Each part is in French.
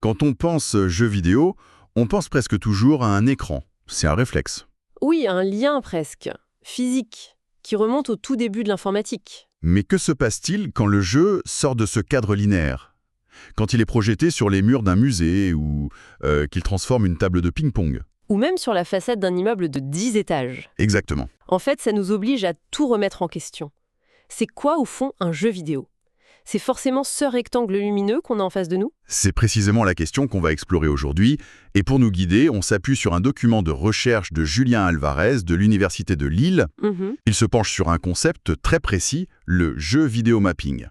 Quand on pense jeux vidéo, on pense presque toujours à un écran. C'est un réflexe. Oui, un lien presque, physique, qui remonte au tout début de l'informatique. Mais que se passe-t-il quand le jeu sort de ce cadre linéaire? Quand il est projeté sur les murs d'un musée ou qu'il transforme une table de ping-pong? Ou même sur la façade d'un immeuble de 10 étages. Exactement. En fait, ça nous oblige à tout remettre en question. C'est quoi, au fond, un jeu vidéo? C'est forcément ce rectangle lumineux qu'on a en face de nous? C'est précisément la question qu'on va explorer aujourd'hui. Et pour nous guider, on s'appuie sur un document de recherche de Julien Alvarez de l'Université de Lille. Il se penche sur un concept très précis, le jeu vidéo mapping.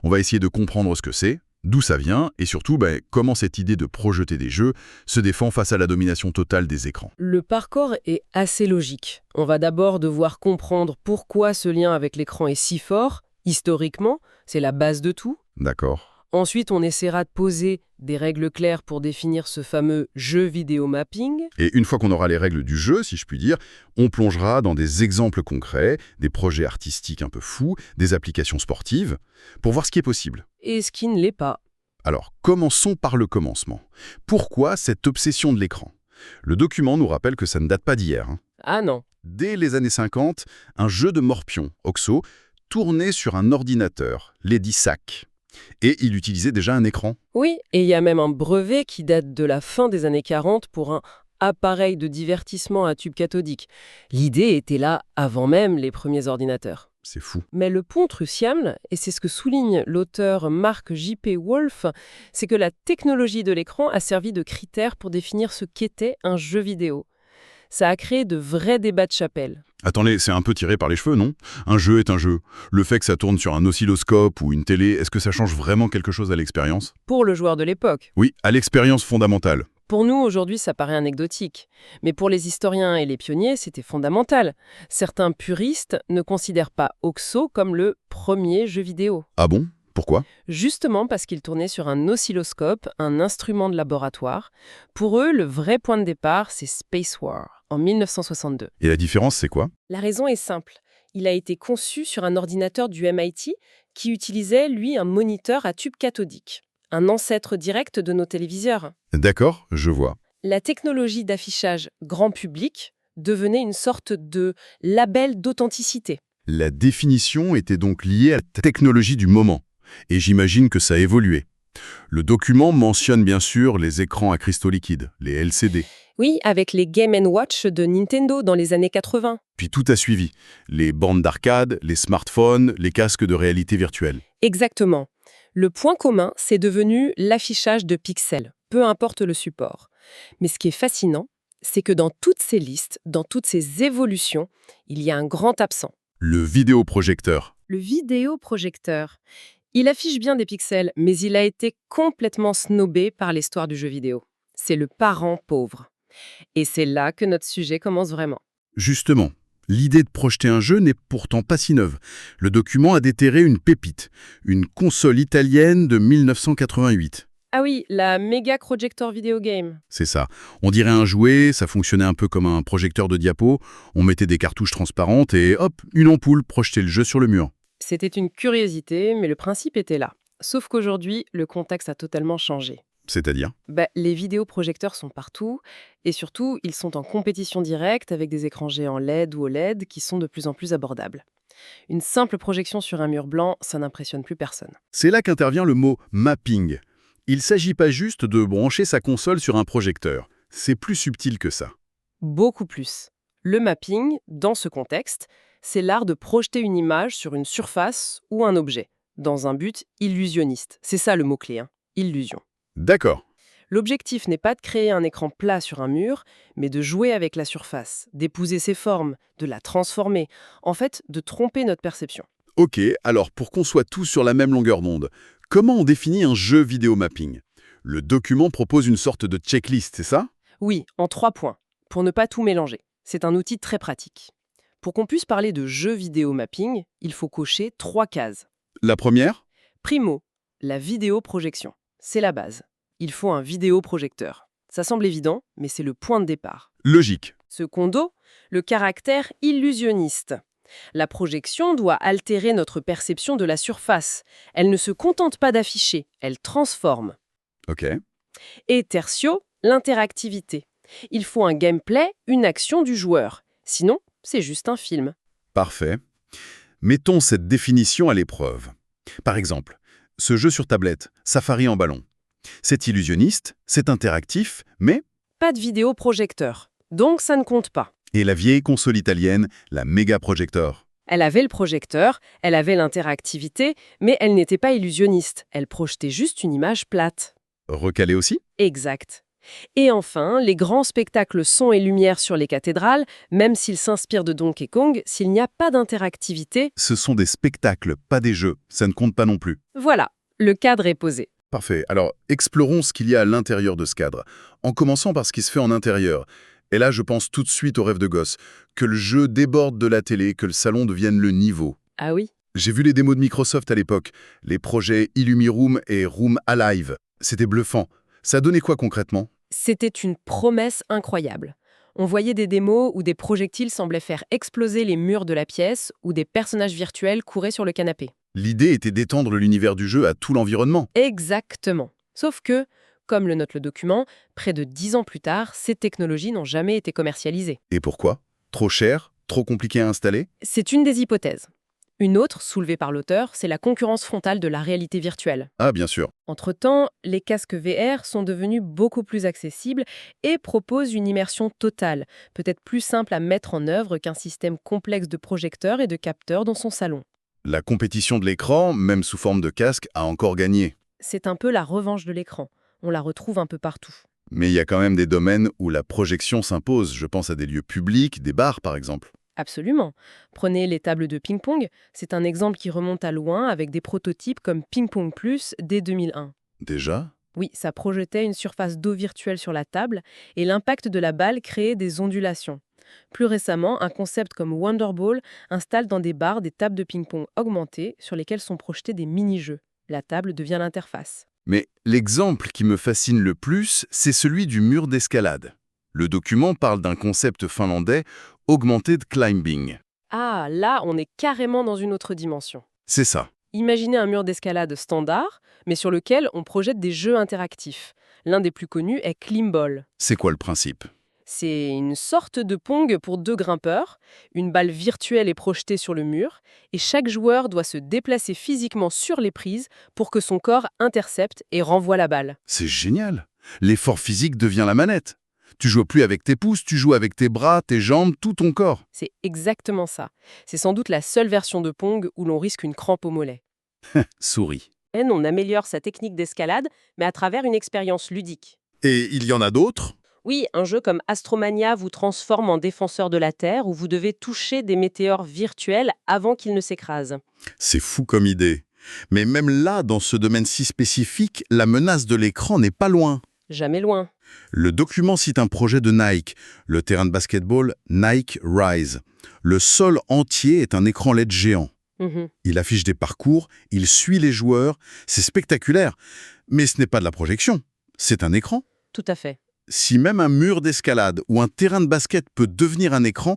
On va essayer de comprendre ce que c'est, d'où ça vient, et surtout comment cette idée de projeter des jeux se défend face à la domination totale des écrans. Le parcours est assez logique. On va d'abord devoir comprendre pourquoi ce lien avec l'écran est si fort, historiquement, c'est la base de tout. D'accord. Ensuite, on essaiera de poser des règles claires pour définir ce fameux jeu vidéo mapping. Et une fois qu'on aura les règles du jeu, si je puis dire, on plongera dans des exemples concrets, des projets artistiques un peu fous, des applications sportives, pour voir ce qui est possible. Et ce qui ne l'est pas. Alors, commençons par le commencement. Pourquoi cette obsession de l'écran? Le document nous rappelle que ça ne date pas d'hier. Ah non. Dès les années 50, un jeu de morpion, OXO, tournait sur un ordinateur, l'EDISAC. Et il utilisait déjà un écran. Oui, et il y a même un brevet qui date de la fin des années 40 pour un appareil de divertissement à tube cathodique. L'idée était là avant même les premiers ordinateurs. C'est fou. Mais le point crucial, et c'est ce que souligne l'auteur Mark J.P. Wolf, c'est que la technologie de l'écran a servi de critère pour définir ce qu'était un jeu vidéo. Ça a créé de vrais débats de chapelle. Attendez, c'est un peu tiré par les cheveux, non? Un jeu est un jeu. Le fait que ça tourne sur un oscilloscope ou une télé, est-ce que ça change vraiment quelque chose à l'expérience? Pour le joueur de l'époque. Oui, à l'expérience fondamentale. Pour nous, aujourd'hui, ça paraît anecdotique. Mais pour les historiens et les pionniers, c'était fondamental. Certains puristes ne considèrent pas OXO comme le premier jeu vidéo. Ah bon? Pourquoi? Justement parce qu'il tournait sur un oscilloscope, un instrument de laboratoire. Pour eux, le vrai point de départ, c'est Space War, en 1962. Et la différence, c'est quoi? La raison est simple. Il a été conçu sur un ordinateur du MIT qui utilisait, lui, un moniteur à tube cathodique. Un ancêtre direct de nos téléviseurs. D'accord, je vois. La technologie d'affichage grand public devenait une sorte de label d'authenticité. La définition était donc liée à la technologie du moment. Et j'imagine que ça a évolué. Le document mentionne bien sûr les écrans à cristaux liquides, les LCD. Oui, avec les Game & Watch de Nintendo dans les années 80. Puis tout a suivi. Les bornes d'arcade, les smartphones, les casques de réalité virtuelle. Exactement. Le point commun, c'est devenu l'affichage de pixels, peu importe le support. Mais ce qui est fascinant, c'est que dans toutes ces listes, dans toutes ces évolutions, il y a un grand absent. Le vidéoprojecteur. Le vidéoprojecteur. Il affiche bien des pixels, mais il a été complètement snobé par l'histoire du jeu vidéo. C'est le parent pauvre. Et c'est là que notre sujet commence vraiment. Justement, l'idée de projeter un jeu n'est pourtant pas si neuve. Le document a déterré une pépite, une console italienne de 1988. Ah oui, la Mega Projector Video Game. C'est ça. On dirait un jouet, ça fonctionnait un peu comme un projecteur de diapo. On mettait des cartouches transparentes et hop, une ampoule projetait le jeu sur le mur. C'était une curiosité, mais le principe était là. Sauf qu'aujourd'hui, le contexte a totalement changé. C'est-à-dire? Les vidéoprojecteurs sont partout, et surtout, ils sont en compétition directe avec des écrans géants LED ou OLED qui sont de plus en plus abordables. Une simple projection sur un mur blanc, ça n'impressionne plus personne. C'est là qu'intervient le mot mapping. Il ne s'agit pas juste de brancher sa console sur un projecteur. C'est plus subtil que ça. Beaucoup plus. Le mapping, dans ce contexte, c'est l'art de projeter une image sur une surface ou un objet, dans un but illusionniste. C'est ça le mot-clé, illusion. D'accord. L'objectif n'est pas de créer un écran plat sur un mur, mais de jouer avec la surface, d'épouser ses formes, de la transformer, en fait, de tromper notre perception. Ok, alors pour qu'on soit tous sur la même longueur d'onde, comment on définit un jeu vidéo mapping? Le document propose une sorte de checklist, c'est ça? Oui, en 3 points, pour ne pas tout mélanger. C'est un outil très pratique. Pour qu'on puisse parler de jeu vidéo mapping, il faut cocher 3 cases. La première? Primo, la vidéoprojection. C'est la base. Il faut un vidéoprojecteur. Ça semble évident, mais c'est le point de départ. Logique. Secondo, le caractère illusionniste. La projection doit altérer notre perception de la surface. Elle ne se contente pas d'afficher, elle transforme. Ok. Et tertio, l'interactivité. Il faut un gameplay, une action du joueur. Sinon, c'est juste un film. Parfait. Mettons cette définition à l'épreuve. Par exemple, ce jeu sur tablette, Safari en ballon. C'est illusionniste, c'est interactif, mais... Pas de vidéoprojecteur. Donc ça ne compte pas. Et la vieille console italienne, la Mega Projector. Elle avait le projecteur, elle avait l'interactivité, mais elle n'était pas illusionniste. Elle projetait juste une image plate. Recalé aussi? Exact. Et enfin, les grands spectacles son et lumière sur les cathédrales, même s'ils s'inspirent de Donkey Kong, s'il n'y a pas d'interactivité, Ce sont des spectacles, pas des jeux. Ça ne compte pas non plus. voilà, le cadre est posé. Parfait. Alors, explorons ce qu'il y a à l'intérieur de ce cadre. En commençant par ce qui se fait en intérieur. Et là, je pense tout de suite au rêve de gosse. Que le jeu déborde de la télé, que le salon devienne le niveau. Ah oui? J'ai vu les démos de Microsoft à l'époque. Les projets Illumiroom et Room Alive. C'était bluffant. Ça donnait quoi concrètement? C'était une promesse incroyable. On voyait des démos où des projectiles semblaient faire exploser les murs de la pièce, où des personnages virtuels couraient sur le canapé. L'idée était d'étendre l'univers du jeu à tout l'environnement. Exactement. Sauf que, comme le note le document, près de 10 ans plus tard, ces technologies n'ont jamais été commercialisées. Et pourquoi? Trop cher? Trop compliqué à installer? C'est une des hypothèses. Une autre, soulevée par l'auteur, c'est la concurrence frontale de la réalité virtuelle. Ah, bien sûr. Entre-temps, les casques VR sont devenus beaucoup plus accessibles et proposent une immersion totale, peut-être plus simple à mettre en œuvre qu'un système complexe de projecteurs et de capteurs dans son salon. La compétition de l'écran, même sous forme de casque, a encore gagné. C'est un peu la revanche de l'écran. On la retrouve un peu partout. Mais il y a quand même des domaines où la projection s'impose. Je pense à des lieux publics, des bars par exemple. Absolument. Prenez les tables de ping-pong, c'est un exemple qui remonte à loin avec des prototypes comme Ping Pong Plus dès 2001. Déjà? Oui, ça projetait une surface d'eau virtuelle sur la table et l'impact de la balle créait des ondulations. Plus récemment, un concept comme Wonderball installe dans des bars des tables de ping-pong augmentées sur lesquelles sont projetés des mini-jeux. La table devient l'interface. Mais l'exemple qui me fascine le plus, c'est celui du mur d'escalade. Le document parle d'un concept finlandais, Augmented Climbing. Ah, là, on est carrément dans une autre dimension. C'est ça. Imaginez un mur d'escalade standard, mais sur lequel on projette des jeux interactifs. L'un des plus connus est Climball. C'est quoi le principe? C'est une sorte de Pong pour 2 grimpeurs. Une balle virtuelle est projetée sur le mur et chaque joueur doit se déplacer physiquement sur les prises pour que son corps intercepte et renvoie la balle. C'est génial. L'effort physique devient la manette. Tu joues plus avec tes pouces, tu joues avec tes bras, tes jambes, tout ton corps. C'est exactement ça. C'est sans doute la seule version de Pong où l'on risque une crampe au mollet. Souris. On améliore sa technique d'escalade, mais à travers une expérience ludique. Et il y en a d'autres? Oui, un jeu comme Astromania vous transforme en défenseur de la Terre où vous devez toucher des météores virtuels avant qu'ils ne s'écrasent. C'est fou comme idée. Mais même là, dans ce domaine si spécifique, la menace de l'écran n'est pas loin. Jamais loin. Le document cite un projet de Nike, le terrain de basketball Nike Rise. Le sol entier est un écran LED géant. Il affiche des parcours, il suit les joueurs, c'est spectaculaire. Mais ce n'est pas de la projection, c'est un écran. Tout à fait. Si même un mur d'escalade ou un terrain de basket peut devenir un écran,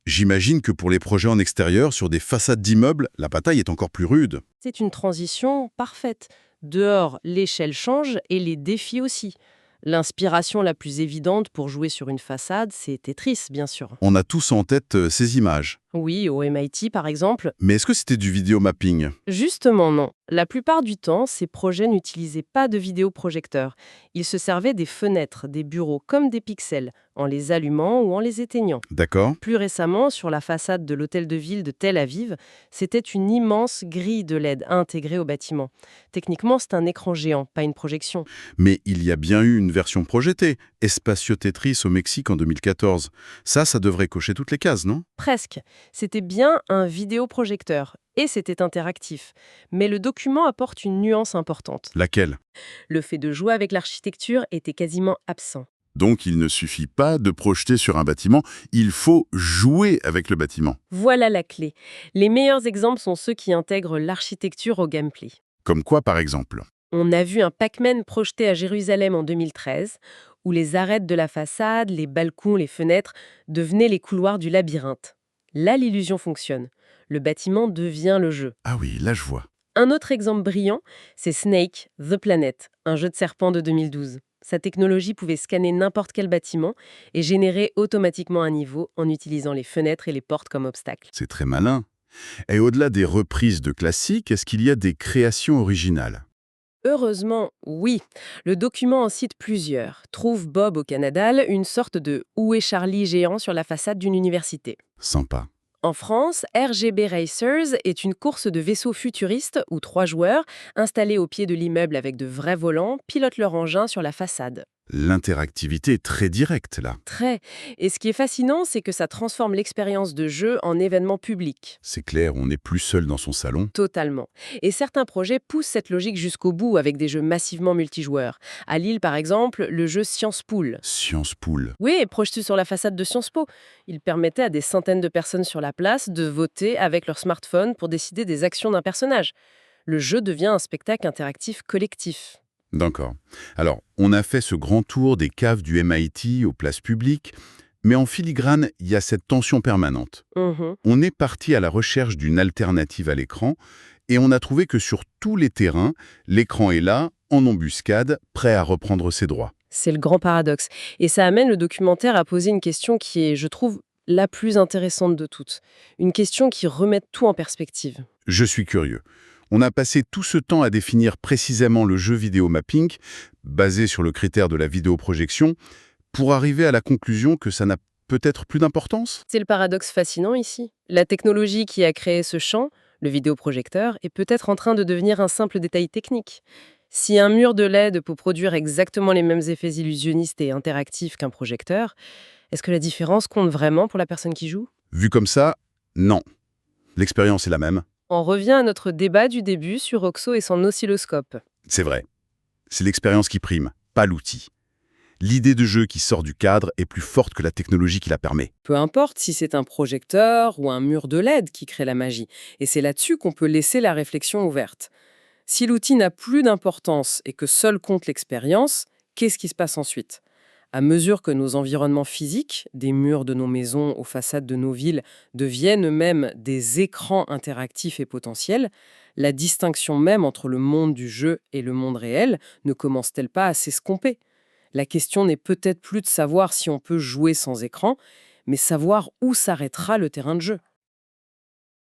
j'imagine que pour les projets en extérieur, sur des façades d'immeubles, la bataille est encore plus rude. C'est une transition parfaite. Dehors, l'échelle change et les défis aussi. L'inspiration la plus évidente pour jouer sur une façade, c'est Tetris, bien sûr. On a tous en tête ces images. Oui, au MIT, par exemple. Mais est-ce que c'était du vidéomapping? Justement, non. La plupart du temps, ces projets n'utilisaient pas de vidéoprojecteurs. Ils se servaient des fenêtres, des bureaux comme des pixels, en les allumant ou en les éteignant. D'accord. Plus récemment, sur la façade de l'hôtel de ville de Tel Aviv, c'était une immense grille de LED intégrée au bâtiment. Techniquement, c'est un écran géant, pas une projection. Mais il y a bien eu une version projetée, Espacio Tetris au Mexique en 2014. Ça devrait cocher toutes les cases, non? Presque. C'était bien un vidéoprojecteur. Et c'était interactif. Mais le document apporte une nuance importante. Laquelle? Le fait de jouer avec l'architecture était quasiment absent. Donc il ne suffit pas de projeter sur un bâtiment, il faut jouer avec le bâtiment. Voilà la clé. Les meilleurs exemples sont ceux qui intègrent l'architecture au gameplay. Comme quoi par exemple? On a vu un Pac-Man projeté à Jérusalem en 2013, où les arêtes de la façade, les balcons, les fenêtres devenaient les couloirs du labyrinthe. Là, l'illusion fonctionne. Le bâtiment devient le jeu. Ah oui, là je vois. Un autre exemple brillant, c'est Snake, The Planet, un jeu de serpent de 2012. Sa technologie pouvait scanner n'importe quel bâtiment et générer automatiquement un niveau en utilisant les fenêtres et les portes comme obstacles. C'est très malin. Et au-delà des reprises de classiques, est-ce qu'il y a des créations originales? Heureusement, oui. Le document en cite plusieurs. Trouve Bob au Canada une sorte de Où est Charlie géant sur la façade d'une université. Sympa. En France, RGB Racers est une course de vaisseaux futuristes où 3 joueurs, installés au pied de l'immeuble avec de vrais volants, pilotent leur engin sur la façade. L'interactivité est très directe, là. Très. Et ce qui est fascinant, c'est que ça transforme l'expérience de jeu en événement public. C'est clair, on n'est plus seul dans son salon. Totalement. Et certains projets poussent cette logique jusqu'au bout avec des jeux massivement multijoueurs. À Lille, par exemple, le jeu Sciences Pool. Science Pool. Oui, projeté sur la façade de Sciences Po. Il permettait à des centaines de personnes sur la place de voter avec leur smartphone pour décider des actions d'un personnage. Le jeu devient un spectacle interactif collectif. D'accord. Alors, on a fait ce grand tour des caves du MIT aux places publiques, mais en filigrane, il y a cette tension permanente. Mhm. On est parti à la recherche d'une alternative à l'écran, et on a trouvé que sur tous les terrains, l'écran est là, en embuscade, prêt à reprendre ses droits. C'est le grand paradoxe. Et ça amène le documentaire à poser une question qui est, je trouve, la plus intéressante de toutes. Une question qui remet tout en perspective. Je suis curieux. On a passé tout ce temps à définir précisément le jeu vidéo mapping, basé sur le critère de la vidéoprojection, pour arriver à la conclusion que ça n'a peut-être plus d'importance? C'est le paradoxe fascinant ici. La technologie qui a créé ce champ, le vidéoprojecteur, est peut-être en train de devenir un simple détail technique. Si un mur de LED peut produire exactement les mêmes effets illusionnistes et interactifs qu'un projecteur, est-ce que la différence compte vraiment pour la personne qui joue? Vu comme ça, non. L'expérience est la même. On revient à notre débat du début sur Oxo et son oscilloscope. C'est vrai. C'est l'expérience qui prime, pas l'outil. L'idée de jeu qui sort du cadre est plus forte que la technologie qui la permet. Peu importe si c'est un projecteur ou un mur de LED qui crée la magie. Et c'est là-dessus qu'on peut laisser la réflexion ouverte. Si l'outil n'a plus d'importance et que seul compte l'expérience, qu'est-ce qui se passe ensuite? À mesure que nos environnements physiques, des murs de nos maisons aux façades de nos villes, deviennent eux-mêmes des écrans interactifs et potentiels, la distinction même entre le monde du jeu et le monde réel ne commence-t-elle pas à s'estomper? La question n'est peut-être plus de savoir si on peut jouer sans écran, mais savoir où s'arrêtera le terrain de jeu.